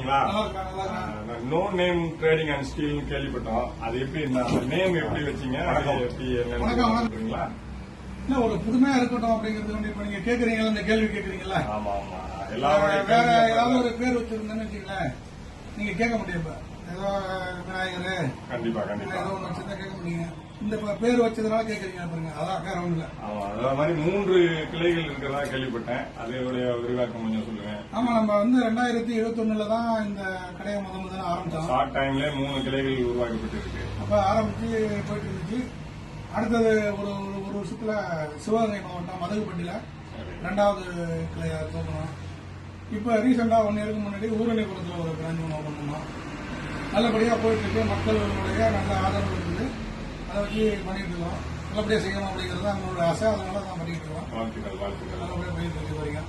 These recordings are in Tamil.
இருக்கீங்களா? No name trading and steel கேள்விப்பட்டோம். அது எப்படி நேம் எப்படி வச்சீங்க? சொல்றீங்களா? இல்ல ஒரு புதுமையா இருக்கட்டும் அப்படிங்கிறது வந்து இப்ப நீங்க கேக்குறீங்களா, இந்த கேள்வி கேக்குறீங்களா? ஆமா ஆமா. வேற ஏதாவது ஒரு பேர் வச்சிருந்தேன்னு வச்சுங்களேன், நீங்க கேட்க முடியும். ஏதோ விநாயகர் கண்டிப்பா கண்டிப்பா ஏதோ ஒண்ணு வச்சிருந்தா கேட்க முடியுங்க. இந்த பேர் வச்சதுனால கேக்குறீங்க பாருங்க, அதான் வேற ஒண்ணு இல்ல. ஆமா, அதாவது மாதிரி 3 கிளைகள் இருக்கிறதா கேள்விப்பட்டேன். அதோடைய விரிவாக்கம் கொஞ்சம் சொல்லுங்க. ஆமா, நம்ம வந்து 2021 தான் இந்த கடையை முதல்ல ஆரம்பிச்சோம். ஷார்ட் டைம்ல 3 கிளைகள் உருவாக்கப்பட்டு இருக்கு. அப்ப ஆரம்பிச்சு போயிட்டு இருந்துச்சு. அடுத்தது ஒரு வருஷத்துல சிவகங்கை மாவட்டம் மதகுப்பட்டியில 2வது கிளையா தோக்கணும். இப்ப ரீசெண்டா 1 இயருக்கு முன்னாடி ஊரணிபுரத்துல ஒரு பிரான்ச் ஒன்று ஓபன் பண்ணோம். நல்லபடியா போயிட்டு இருக்கு. மக்களுடைய நல்ல ஆதரவு இருக்குது. அதை வச்சு பண்ணிட்டு இருக்கோம். நல்லபடியா செய்யணும் அப்படிங்கிறது தான் நம்மளோட ஆசை. அதனால தான் பண்ணிட்டு இருக்கோம். நல்லபடியா பண்ணிட்டு இருக்கு பாருங்க.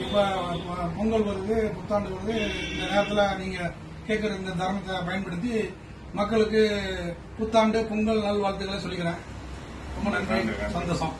இப்ப பொங்கல் வருது, புத்தாண்டு வருது. இந்த நேரத்துல நீங்க கேட்கிற இந்த தர்மத்தை பயன்படுத்தி மக்களுக்கு புத்தாண்டு பொங்கல் நல்வாழ்த்துக்களை சொல்லிக்கிறேன். ரொம்ப நன்றி, சந்தோஷம்.